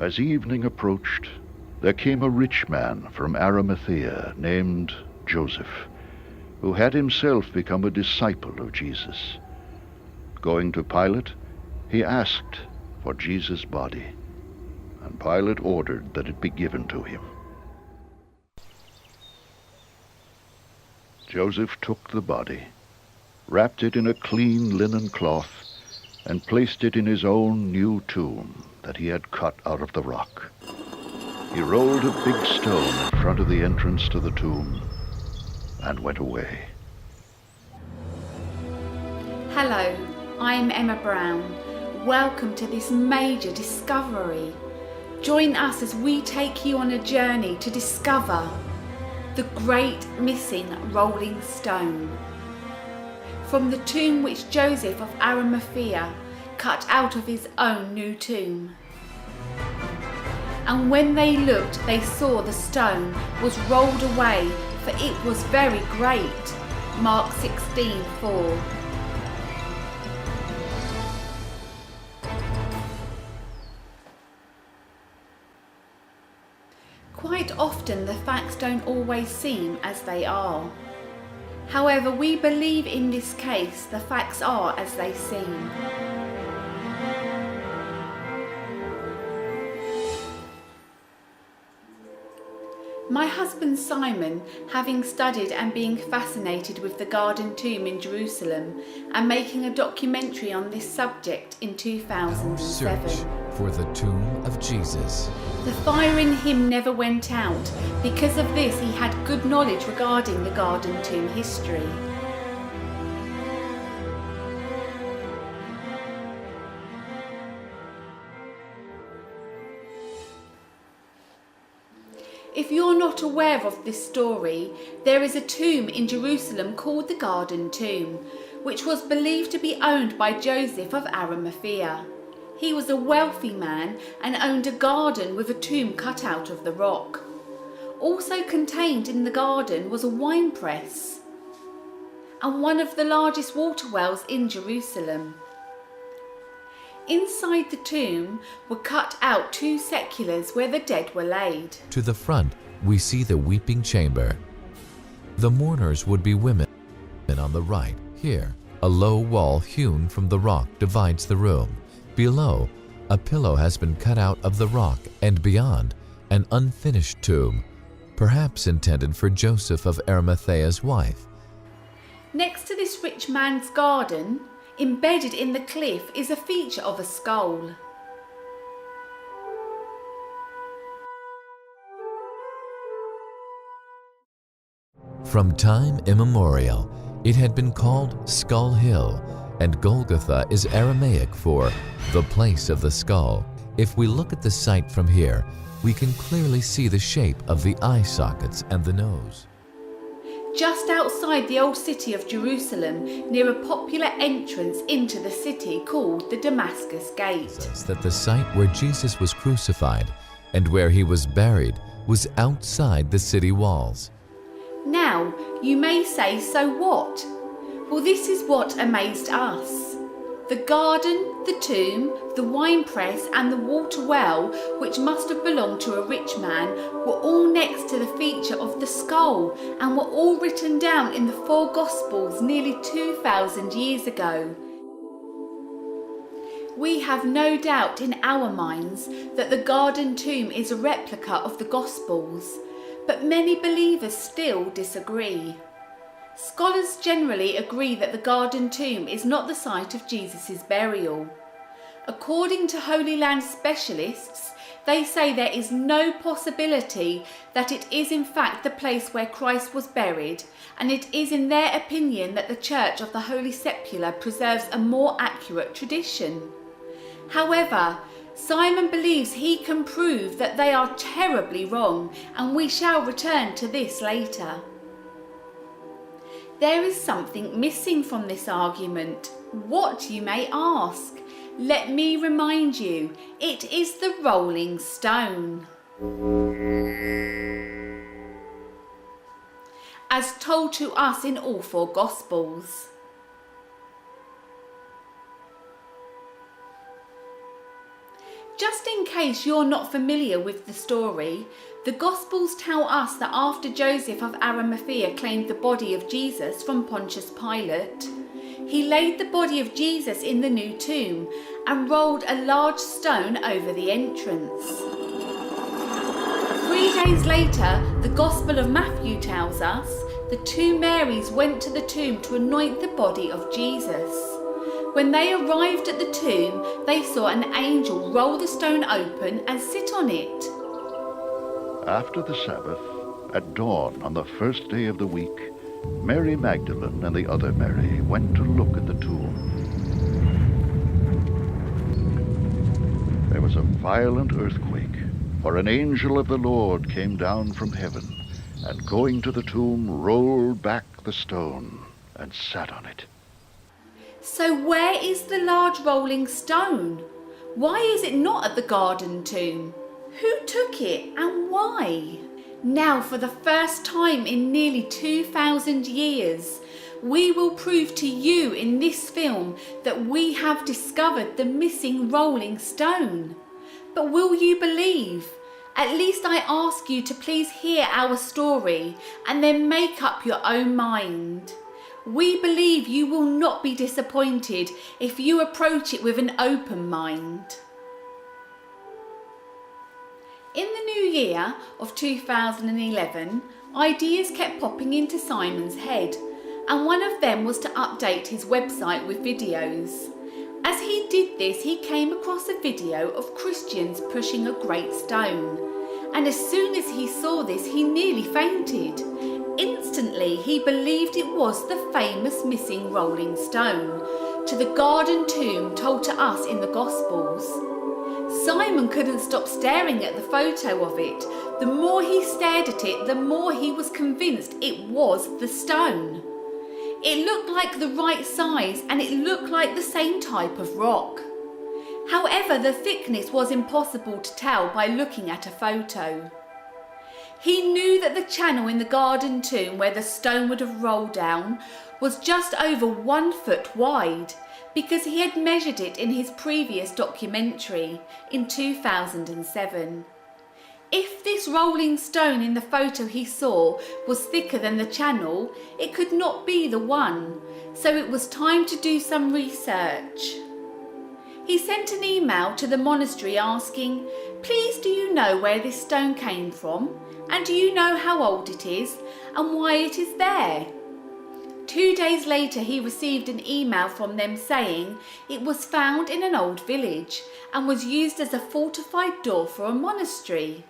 As evening approached, there came a rich man from Arimathaea named Joseph, who had himself become a disciple of Jesus. Going to Pilate, he asked for Jesus' body, and Pilate ordered that it be given to him. Joseph took the body, wrapped it in a clean linen cloth, and placed it in his own new tomb that he had cut out of the rock. He rolled a big stone in front of the entrance to the tomb and went away. Hello, I'm Emma Brown. Welcome to this major discovery. Join us as we take you on a journey to discover the great missing rolling stone from the tomb which Joseph of Arimathea cut out of his own new tomb. And when they looked, they saw the stone was rolled away, for it was very great. Mark 16:4. Quite often the facts don't always seem as they are. However, we believe in this case the facts are as they seem. My husband Simon, having studied and being fascinated with the Garden Tomb in Jerusalem and making a documentary on this subject in 2007. Search for the tomb of Jesus. The fire in him never went out. Because of this, he had good knowledge regarding the Garden Tomb history. If you're not aware of this story, there is a tomb in Jerusalem called the Garden Tomb, which was believed to be owned by Joseph of Arimathea. He was a wealthy man and owned a garden with a tomb cut out of the rock. Also contained in the garden was a wine press and one of the largest water wells in Jerusalem. Inside the tomb were cut out 2 sepulchres where the dead were laid. To the front, we see the weeping chamber. The mourners would be women. And on the right, here, a low wall hewn from the rock divides the room. Below, a pillow has been cut out of the rock, and beyond, an unfinished tomb, perhaps intended for Joseph of Arimathea's wife. Next to this rich man's garden, embedded in the cliff, is a feature of a skull. From time immemorial, it had been called Skull Hill, and Golgotha is Aramaic for the place of the skull. If we look at the site from here, we can clearly see the shape of the eye sockets and the nose. Just outside the old city of Jerusalem, near a popular entrance into the city called the Damascus Gate. Says that the site where Jesus was crucified and where he was buried was outside the city walls. Now, you may say, so what? Well, this is what amazed us. The garden, the tomb, the wine press and the water well, which must have belonged to a rich man, were all next to the feature of the skull and were all written down in the 4 Gospels nearly 2,000 years ago. We have no doubt in our minds that the Garden Tomb is a replica of the Gospels, but many believers still disagree. Scholars generally agree that the Garden Tomb is not the site of Jesus' burial. According to Holy Land specialists, they say there is no possibility that it is in fact the place where Christ was buried, and it is in their opinion that the Church of the Holy Sepulchre preserves a more accurate tradition. However, Simon believes he can prove that they are terribly wrong, and we shall return to this later. There is something missing from this argument. What, you may ask? Let me remind you, it is the rolling stone. As told to us in all four Gospels. Just in case you're not familiar with the story, the Gospels tell us that after Joseph of Arimathea claimed the body of Jesus from Pontius Pilate, he laid the body of Jesus in the new tomb and rolled a large stone over the entrance. 3 days later, the Gospel of Matthew tells us, the two Marys went to the tomb to anoint the body of Jesus. When they arrived at the tomb, they saw an angel roll the stone open and sit on it. After the Sabbath, at dawn on the first day of the week, Mary Magdalene and the other Mary went to look at the tomb. There was a violent earthquake, for an angel of the Lord came down from heaven, and going to the tomb, rolled back the stone and sat on it. So where is the large rolling stone? Why is it not at the garden tomb? Who took it and why? Now, for the first time in nearly 2,000 years, we will prove to you in this film that we have discovered the missing rolling stone. But will you believe? At least I ask you to please hear our story and then make up your own mind. We believe you will not be disappointed if you approach it with an open mind. In the new year of 2011, ideas kept popping into Simon's head, and one of them was to update his website with videos. As he did this, he came across a video of Christians pushing a great stone, and as soon as he saw this, he nearly fainted. Instantly, he believed it was the famous missing rolling stone to the garden tomb told to us in the Gospels. Simon couldn't stop staring at the photo of it. The more he stared at it, the more he was convinced it was the stone. It looked like the right size and it looked like the same type of rock. However, the thickness was impossible to tell by looking at a photo. He knew that the channel in the garden tomb where the stone would have rolled down was just over 1 foot wide, because he had measured it in his previous documentary in 2007. If this rolling stone in the photo he saw was thicker than the channel, it could not be the one, so it was time to do some research. He sent an email to the monastery asking, "Please, do you know where this stone came from? And do you know how old it is and why it is there?" 2 days later, he received an email from them saying it was found in an old village and was used as a fortified door for a monastery.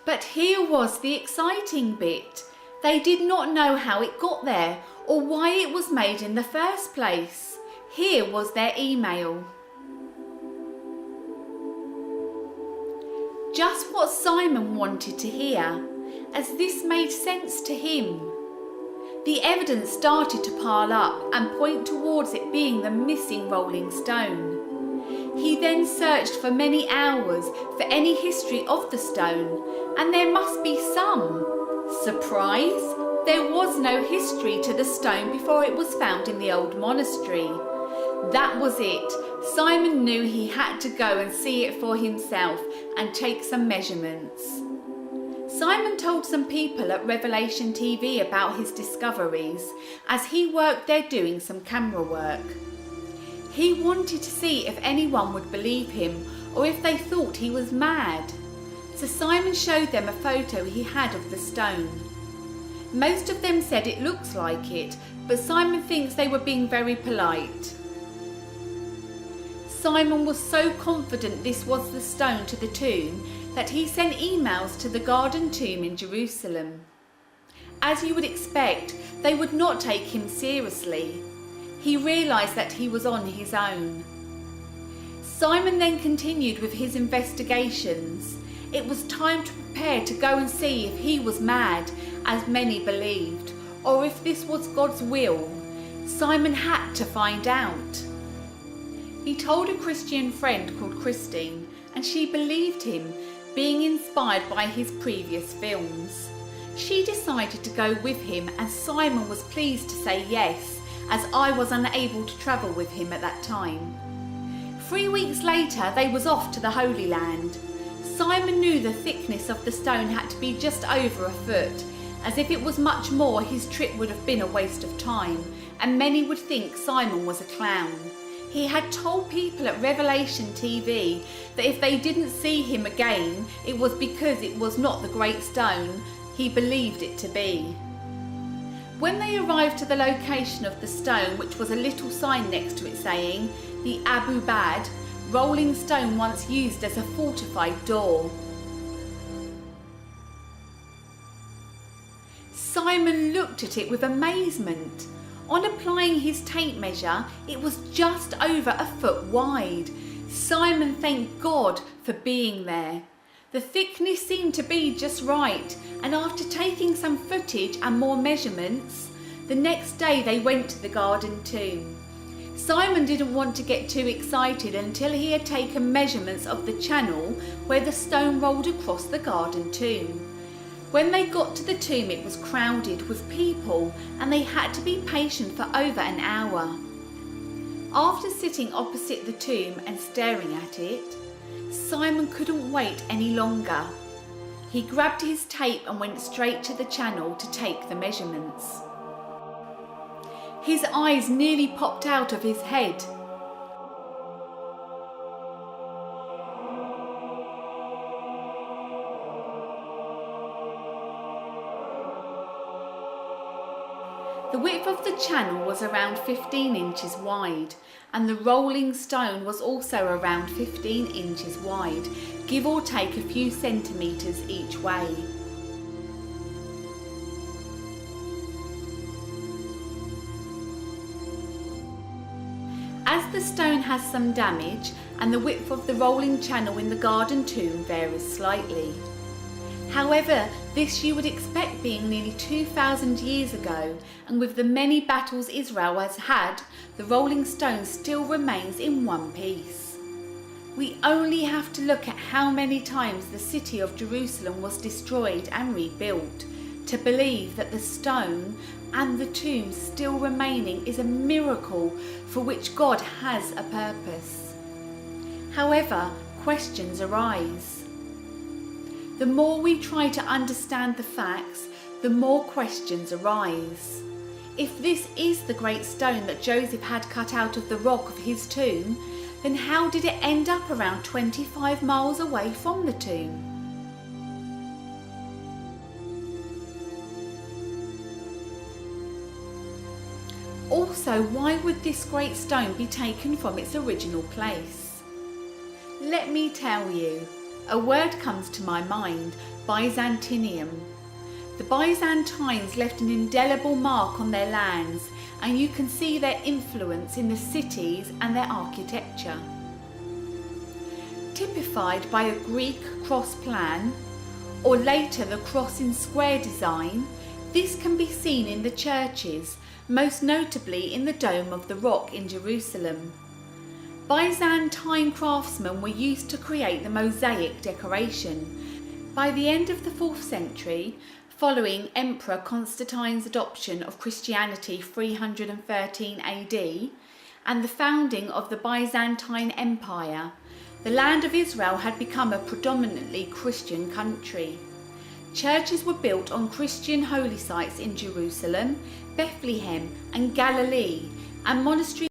But here was the exciting bit. They did not know how it got there or why it was made in the first place. Here was their email. Just what Simon wanted to hear, as this made sense to him. The evidence started to pile up and point towards it being the missing rolling stone. He then searched for many hours for any history of the stone, and there must be some. Surprise! There was no history to the stone before it was found in the old monastery. That was it. Simon knew he had to go and see it for himself and take some measurements. Simon told some people at Revelation TV about his discoveries as he worked there doing some camera work. He wanted to see if anyone would believe him or if they thought he was mad. So Simon showed them a photo he had of the stone. Most of them said it looks like it, but Simon thinks they were being very polite. Simon was so confident this was the stone to the tomb that he sent emails to the Garden Tomb in Jerusalem. As you would expect, they would not take him seriously. He realised that he was on his own. Simon then continued with his investigations. It was time to prepare to go and see if he was mad, as many believed, or if this was God's will. Simon had to find out. He told a Christian friend called Christine, and she believed him, being inspired by his previous films. She decided to go with him, and Simon was pleased to say yes, as I was unable to travel with him at that time. 3 weeks later they was off to the Holy Land. Simon knew the thickness of the stone had to be just over a foot, as if it was much more his trip would have been a waste of time, and many would think Simon was a clown. He had told people at Revelation TV that if they didn't see him again, it was because it was not the great stone he believed it to be. When they arrived to the location of the stone, which was a little sign next to it saying, the Abu Bad, rolling stone once used as a fortified door. Simon looked at it with amazement. On applying his tape measure, it was just over a foot wide. Simon thanked God for being there. The thickness seemed to be just right, and after taking some footage and more measurements, the next day they went to the Garden Tomb. Simon didn't want to get too excited until he had taken measurements of the channel where the stone rolled across the Garden Tomb. When they got to the tomb, it was crowded with people, and they had to be patient for over an hour. After sitting opposite the tomb and staring at it, Simon couldn't wait any longer. He grabbed his tape and went straight to the channel to take the measurements. His eyes nearly popped out of his head. The width of the channel was around 15 inches wide, and the rolling stone was also around 15 inches wide, give or take a few centimetres each way. As the stone has some damage, and the width of the rolling channel in the Garden Tomb varies slightly. However, this you would expect being nearly 2,000 years ago, and with the many battles Israel has had, the rolling stone still remains in one piece. We only have to look at how many times the city of Jerusalem was destroyed and rebuilt to believe that the stone and the tomb still remaining is a miracle for which God has a purpose. However, questions arise. The more we try to understand the facts, the more questions arise. If this is the great stone that Joseph had cut out of the rock of his tomb, then how did it end up around 25 miles away from the tomb? Also, why would this great stone be taken from its original place? Let me tell you. A word comes to my mind, Byzantium. The Byzantines left an indelible mark on their lands, and you can see their influence in the cities and their architecture. Typified by a Greek cross plan, or later the cross in square design, this can be seen in the churches, most notably in the Dome of the Rock in Jerusalem. Byzantine craftsmen were used to create the mosaic decoration. By the end of the 4th century, following Emperor Constantine's adoption of Christianity 313 AD and the founding of the Byzantine Empire, the land of Israel had become a predominantly Christian country. Churches were built on Christian holy sites in Jerusalem, Bethlehem and Galilee, and monasteries